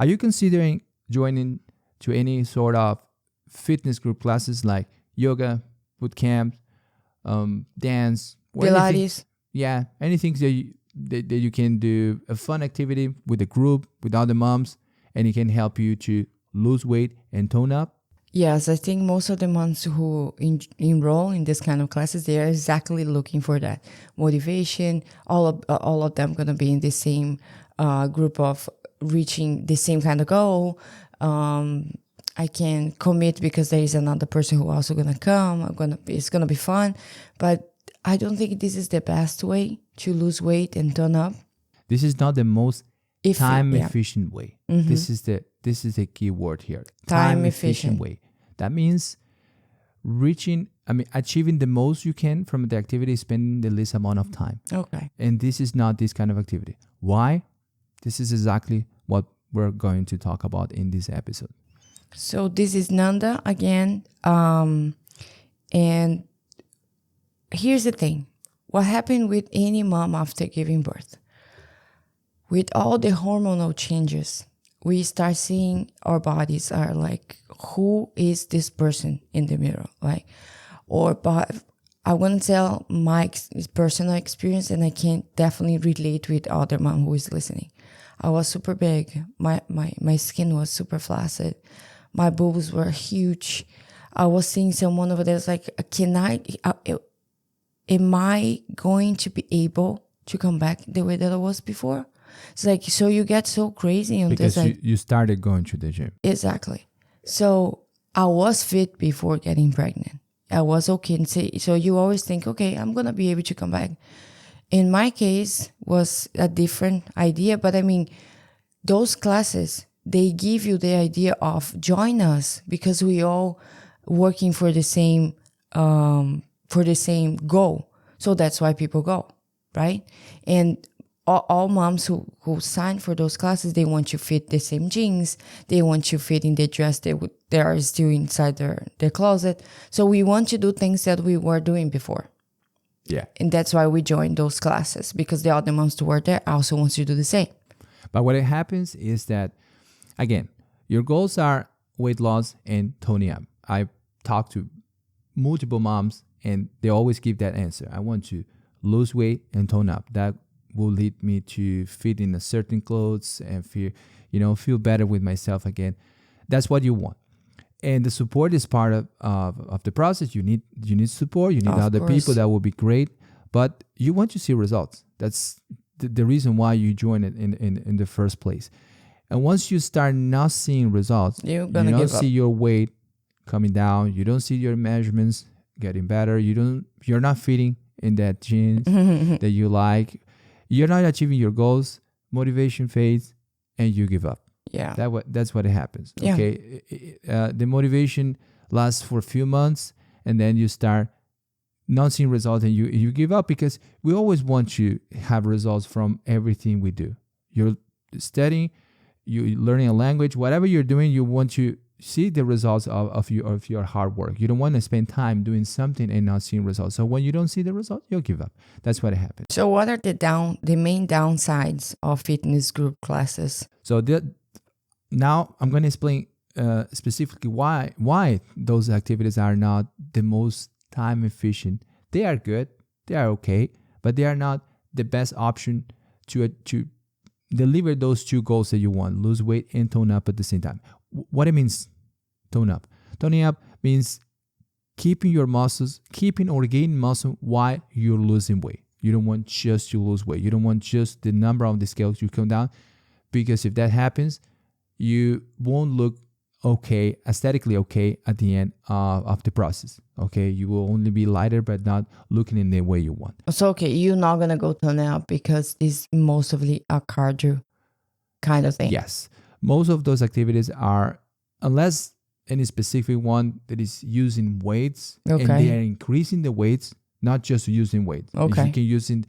Are you considering joining to any sort of fitness group classes like yoga, bootcamp, dance, or anything? Pilates. Yeah, anything that you can do, a fun activity with a group, with other moms, and it can help you to lose weight and tone up? Yes, I think most of the moms who enroll in this kind of classes, they are exactly looking for that motivation. All of them gonna be in the same group of reaching the same kind of goal. I can commit because there is another person who also gonna come. It's gonna be fun, but I don't think this is the best way to lose weight and tone up. This is not the most time yeah. efficient way. Mhm. This is the key word here. Time efficient way. That means achieving the most you can from the activity, spending the least amount of time. Okay. And this is not this kind of activity. Why? This is exactly what we're going to talk about in this episode. So this is Nanda again. And here's the thing. What happened with any mom after giving birth? With all the hormonal changes, we start seeing our bodies are like, who is this person in the mirror? Like, but I want to tell my personal experience, and I can definitely relate with other mom who is listening. I was super big. My skin was super flaccid. My boobs were huge. I was seeing someone over there. It's like, am I going to be able to come back the way that I was before? It's like, so you get so crazy on because this. You started going to the gym. Exactly. So I was fit before getting pregnant. I was okay. And so you always think, okay, I'm going to be able to come back. In my case, was a different idea. But I mean, those classes, they give you the idea of join us because we all working for the same goal. So that's why people go, right? And all moms who sign for those classes, they want you fit the same jeans. They want you fit in the dress they are still inside their closet. So we want to do things that we were doing before. Yeah. And that's why we joined those classes, because the other moms who were there also wants to do the same. But what happens is that, again, your goals are weight loss and toning up. I talked to multiple moms and they always give that answer. I want to lose weight and tone up. That will lead me to fit in a certain clothes and feel better with myself again. That's what you want. And the support is part of the process. You need support. You need other people. That will be great. But you want to see results. That's the reason why you join it in the first place. And once you start not seeing results, you don't see your weight coming down. You don't see your measurements getting better. You're not fitting in that jeans that you like. You're not achieving your goals. Motivation fades, and you give up. Yeah, that's what happens. Yeah. Okay, the motivation lasts for a few months, and then you start not seeing results, and you give up, because we always want to have results from everything we do. You're studying, you're learning a language, whatever you're doing, you want to see the results of your hard work. You don't want to spend time doing something and not seeing results. So when you don't see the result, you'll give up. That's what happens. So what are the main downsides of fitness group classes? So now I'm going to explain specifically why those activities are not the most time efficient. They are good, they are okay, but they are not the best option to deliver those two goals that you want: lose weight and tone up at the same time. What it means, tone up. Toning up means keeping your muscles, keeping or gaining muscle while you're losing weight. You don't want just to lose weight. You don't want just the number on the scale to come down, because if that happens, you won't look okay, aesthetically okay at the end of the process. Okay, you will only be lighter, but not looking in the way you want. So okay, you're not gonna go tone up because it's mostly a cardio kind of thing. Yes, most of those activities are, unless any specific one that is using weights, and they are increasing the weights, not just using weights. Okay. If you can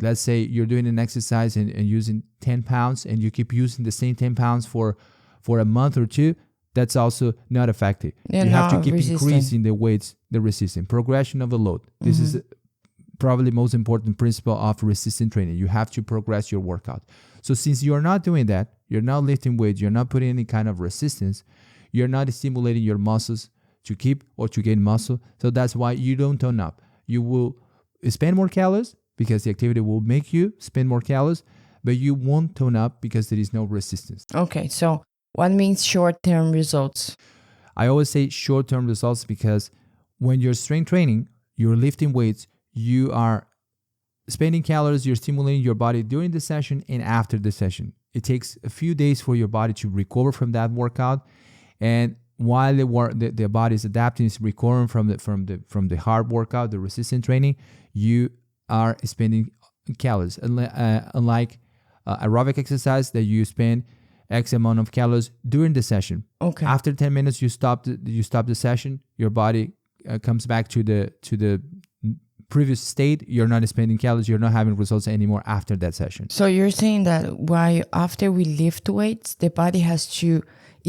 let's say you're doing an exercise and using 10 pounds, and you keep using the same 10 pounds for a month or two, that's also not effective. Yeah, you have to keep increasing the weights, the resistance, progression of the load. This is probably the most important principle of resistance training. You have to progress your workout. So since you're not doing that, you're not lifting weights, you're not putting any kind of resistance, you're not stimulating your muscles to keep or to gain muscle. So that's why you don't tone up. You will spend more calories because the activity will make you spend more calories, but you won't tone up because there is no resistance. Okay, so what means short-term results? I always say short-term results because when you're strength training, you're lifting weights, you are spending calories, you're stimulating your body during the session and after the session. It takes a few days for your body to recover from that workout, and while the body is adapting, is recovering from the hard workout, the resistance training, you are spending calories. Unlike aerobic exercise that you spend X amount of calories during the session. Okay. After 10 minutes, you stop the session. Your body comes back to the previous state. You're not spending calories. You're not having results anymore after that session. So you're saying that after we lift weights, the body has to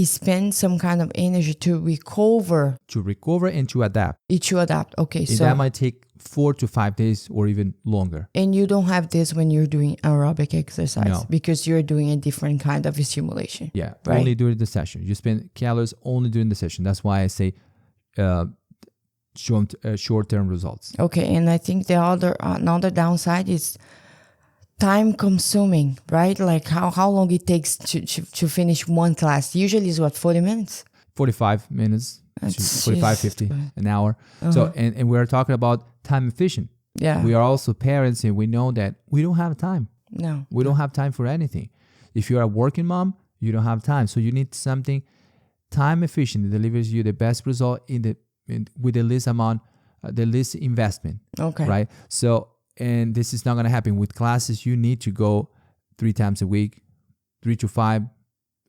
spend some kind of energy to recover. To recover and to adapt. To adapt. Okay. And so that might take 4 to 5 days or even longer. And you don't have this when you're doing aerobic exercise. No. Because you're doing a different kind of stimulation. Yeah, right? Only during the session. You spend calories only during the session. That's why I say short-term results. Okay, and I think another downside is time consuming, right? Like how long it takes to finish one class. Usually is what, 40 minutes? 45 minutes, That's 45, just- 50, an hour. So, and we're talking about time efficient. Yeah. We are also parents and we know that we don't have time. No. We don't have time for anything. If you're a working mom, you don't have time. So you need something time efficient that delivers you the best result with the least amount, the least investment. Okay. Right? So, and this is not going to happen with classes. You need to go 3 times a week, 3 to 5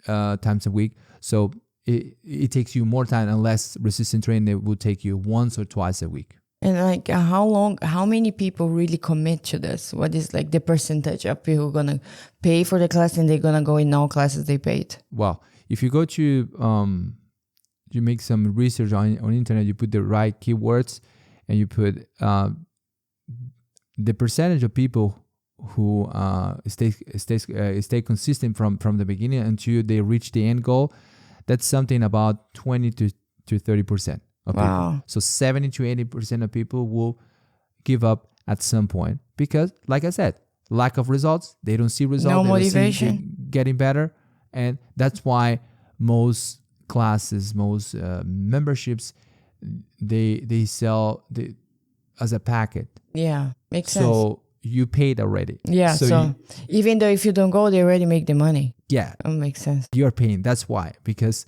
times a week. So it takes you more time and less resistant training that will take you once or twice a week. And like how many people really commit to this? What is like the percentage of people going to pay for the class and they're going to go in all classes they paid? Well, if you go to, you make some research on internet, you put the right keywords and you put the percentage of people who stay consistent from the beginning until they reach the end goal, that's something about 20 to 30%. Of Wow. people. So 70 to 80% of people will give up at some point because, like I said, lack of results. They don't see results. No they don't see motivation. getting better. And that's why most classes, most memberships, they sell as a packet. Yeah, makes sense. So you paid already. Yeah, so even though if you don't go, they already make the money. Yeah. That makes sense. You're paying. That's why. Because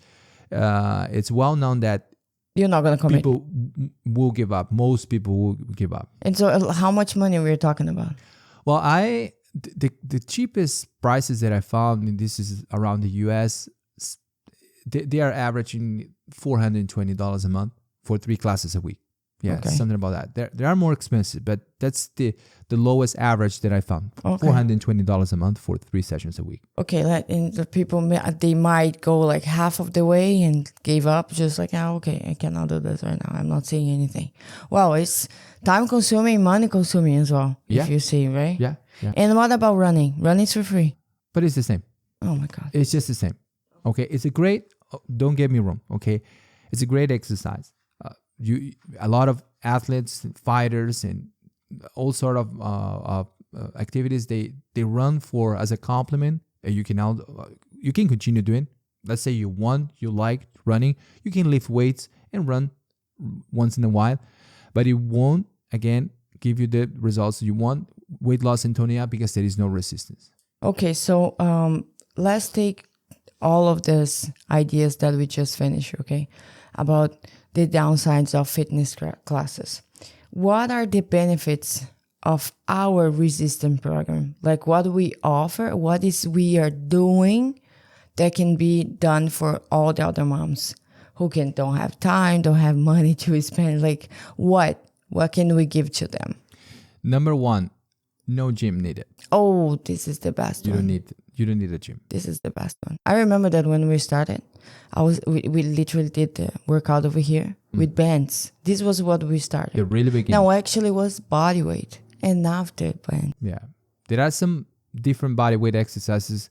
it's well known that You're not going to commit. people will give up. Most people will give up. And so how much money we're talking about? Well, the cheapest prices that I found, and this is around the US, they are averaging $420 a month for 3 classes a week. Yeah, Okay. something about that. They are more expensive, but that's the lowest average that I found. Okay. $420 a month for 3 sessions a week. Okay, and the people, they might go like half of the way and give up, just like, okay, I cannot do this right now. I'm not seeing anything. Well, it's time consuming, money consuming as well, Yeah. if you see, right? Yeah. And what about running? Running's for free. But it's the same. Oh my God. It's just the same. Okay, it's a great. Don't get me wrong. Okay, it's a great exercise. A lot of athletes, fighters, and all sort of activities they run for as a compliment. You can continue doing. Let's say you like running, you can lift weights and run once in a while, but it won't again give you the results you want, weight loss and toning up, because there is no resistance. Okay, so let's take all of these ideas that we just finished, okay, about the downsides of fitness classes. What are the benefits of our resistance program? Like what we offer, what is we are doing that can be done for all the other moms who don't have time, don't have money to spend. Like what can we give to them? Number 1, no gym needed. Oh, this is the best one. You don't need a gym. This is the best one. I remember that when we started, we literally did the workout over here with bands. This was what we started. The really beginning. No, actually it was body weight and after band. Yeah. There are some different body weight exercises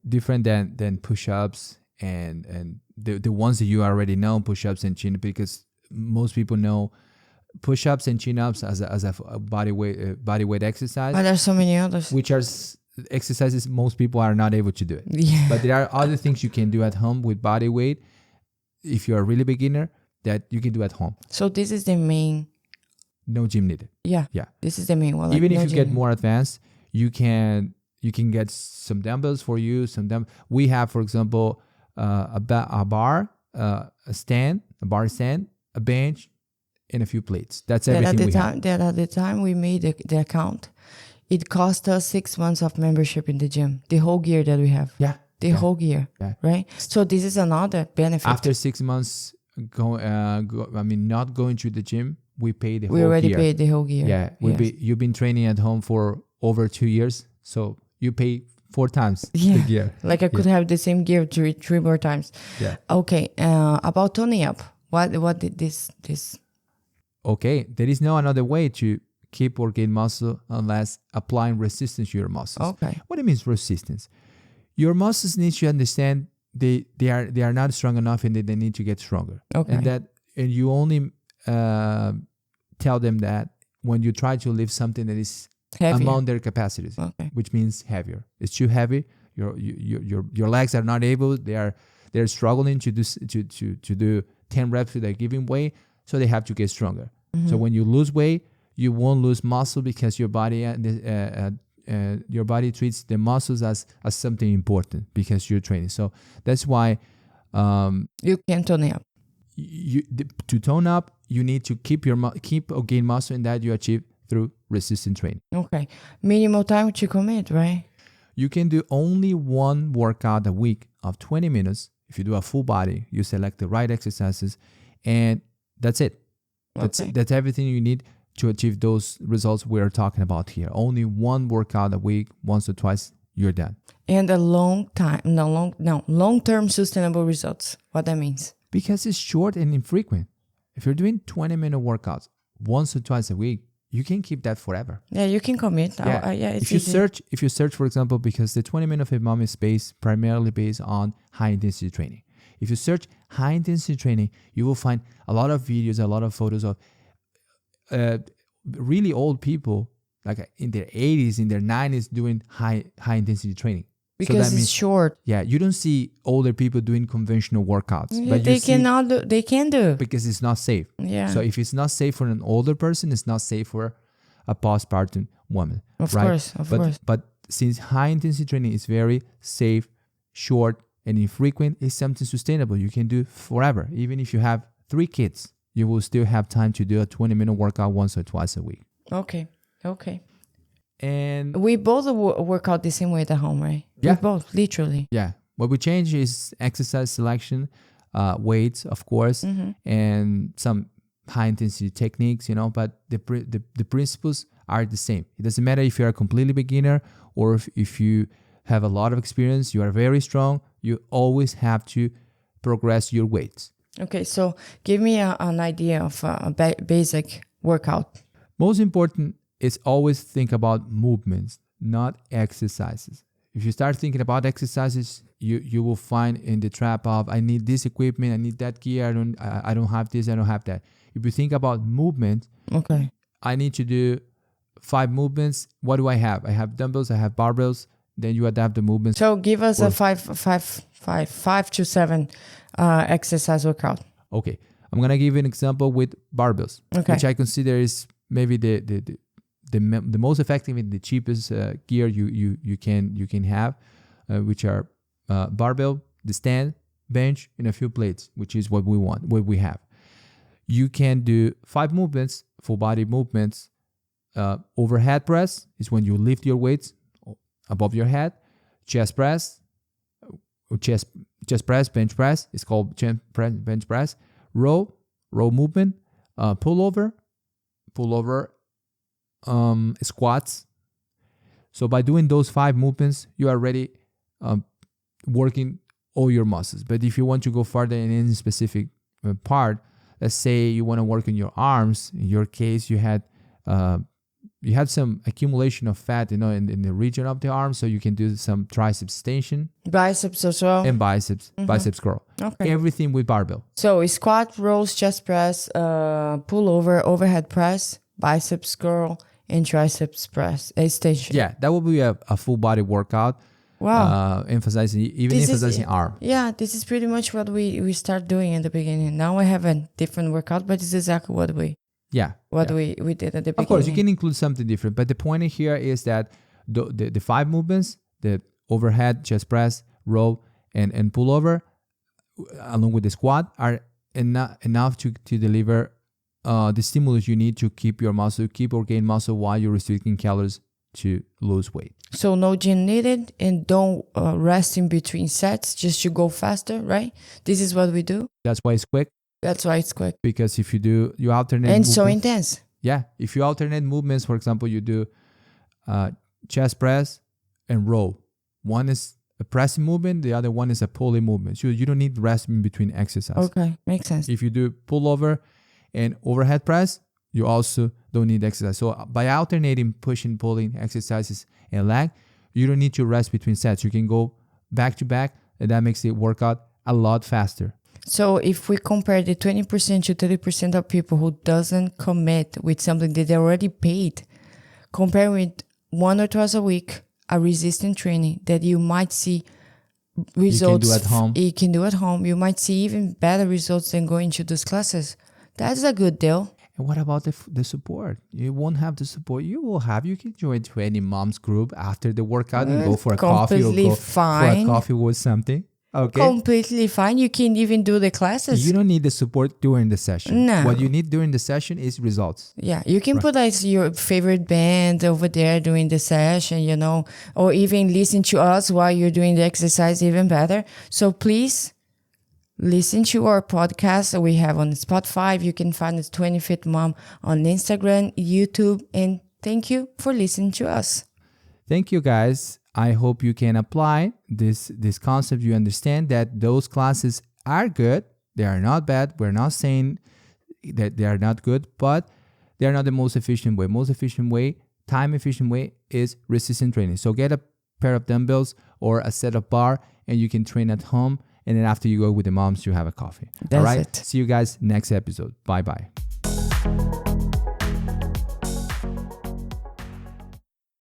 different than push-ups and the ones that you already know, push-ups and chin, because most people know push-ups and chin-ups as a body weight exercise. But there's so many others. Which are exercises most people are not able to do it. Yeah. But there are other things you can do at home with body weight if you're a really beginner that you can do at home. So this is the main. No gym needed. Yeah. Yeah. This is the main one. Even no if you gym. get more advanced, you can get some dumbbells for you. We have, for example, a bar, a bar stand, a bench, and a few plates. That's everything we have. That at the time we made the account, it cost us 6 months of membership in the gym. The whole gear that we have. Yeah. The whole gear. Yeah. Right. So this is another benefit. After 6 months, not going to the gym, we pay the whole we already gear. paid the whole gear. Yeah. You've been training at home for over 2 years, so you pay 4 times the gear. Like I could have the same gear three more times. Yeah. Okay. About toning up. What did this? Okay. There is no another way to keep or gain muscle unless applying resistance to your muscles. Okay. What it means resistance? Your muscles need to understand they are not strong enough and they need to get stronger. Okay. And you only tell them that when you try to lift something that is Heavier. among their capacities, Okay. which means heavier. It's too heavy. Your legs are not able. They're struggling to do 10 reps without giving way, so they have to get stronger. Mm-hmm. So when you lose weight, you won't lose muscle because your body treats the muscles as something important because you're training. So that's why You can tone up. to tone up, you need to keep or gain muscle, and that you achieve through resistance training. Okay. Minimal time to commit, right? You can do only one workout a week of 20 minutes. If you do a full body, you select the right exercises, and that's it. That's everything you need to achieve those results we're talking about here. Only one workout a week, once or twice, you're done. And a long-term sustainable results. What that means? Because it's short and infrequent. If you're doing 20-minute workouts once or twice a week, you can keep that forever. Yeah, you can commit. Yeah. It's if you search, for example, because the 20-minute of mom is primarily based on high intensity training. If you search high intensity training, you will find a lot of videos, a lot of photos of really old people, like in their 80s, in their 90s, doing high intensity training. Because so that it's means, short. Yeah, you don't see older people doing conventional workouts. Yeah, but they can do. Because it's not safe. Yeah. So if it's not safe for an older person, it's not safe for a postpartum woman. Of right? course. But since high intensity training is very safe, short, and infrequent, it's something sustainable. You can do forever. Even if you have 3 kids, you will still have time to do a 20-minute workout once or twice a week. Okay. And we both work out the same way at home, right? Yeah. We both, literally. Yeah. What we change is exercise selection, weights, of course, and some high intensity techniques, but the principles are the same. It doesn't matter if you're a completely beginner or if you have a lot of experience, you are very strong, you always have to progress your weights. Okay, so give me an idea of a basic workout. Most important is always think about movements, not exercises. If you start thinking about exercises, you will find in the trap of, I need this equipment, I need that gear, I don't have this, I don't have that. If you think about movement, okay, I need to do 5 movements. What do I have? I have dumbbells, I have barbells. Then you adapt the movements. So give us a 5 to 7 exercise workout. Okay, I'm gonna give you an example with barbells, which I consider is maybe the most effective and the cheapest gear you can have, which are barbell, the stand, bench, and a few plates, which is what we have. You can do 5 movements, full body movements. Overhead press is when you lift your weights above your head. Chest press, bench press. It's called bench press. Row movement. Pull over. Squats. So by doing those 5 movements, you are already working all your muscles. But if you want to go further in any specific part, let's say you want to work on your arms. In your case, you you have some accumulation of fat, in the region of the arm, so you can do some tricep extension. Biceps as well. And biceps curl. Okay. Everything with barbell. So squat, rows, chest press, pull over, overhead press, biceps curl, and triceps press extension. Yeah, that will be a full body workout. Wow. Emphasizing arm. Yeah, this is pretty much what we start doing in the beginning. Now I have a different workout, but it's exactly what we did at the beginning. Of course, you can include something different, but the point here is that the 5 movements, the overhead, chest press, row, and pull over, along with the squat, are enough to deliver the stimulus you need to keep your muscle, keep or gain muscle while you're restricting calories to lose weight. So no gym needed, and don't rest in between sets just to go faster, right? This is what we do. That's why it's quick. That's why it's quick. Because if you alternate and movements, so intense. Yeah, if you alternate movements, for example, you do chest press and row. One is a pressing movement, the other one is a pulling movement. So you don't need rest in between exercises. Okay, makes sense. If you do pull over and overhead press, you also don't need exercise. So by alternating pushing, pulling exercises and leg, you don't need to rest between sets. You can go back to back, and that makes the workout a lot faster. So if we compare the 20% to 30% of people who doesn't commit with something that they already paid, compare with 1 or twice a week, a resistance training that you might see results. You can do at home. You can do at home. You might see even better results than going to those classes. That's a good deal. And what about the support? You won't have the support. You can join 20 moms group after the workout and go for a coffee or go for a coffee with something. Okay. Completely fine. You can even do the classes. You don't need the support during the session. No. What you need during the session is results. Yeah, you can put your favorite band over there during the session, or even listen to us while you're doing the exercise, even better. So please listen to our podcast that we have on Spotify. You can find us 20 Fit Mom on Instagram, YouTube, and thank you for listening to us. Thank you, guys. I hope you can apply this concept. You understand that those classes are good. They are not bad. We're not saying that they are not good, but they are not the most efficient way. Most efficient way, time efficient way, is resistance training. So get a pair of dumbbells or a set of bar, and you can train at home. And then after you go with the moms, you have a coffee. That's all right. it. See you guys next episode. Bye-bye.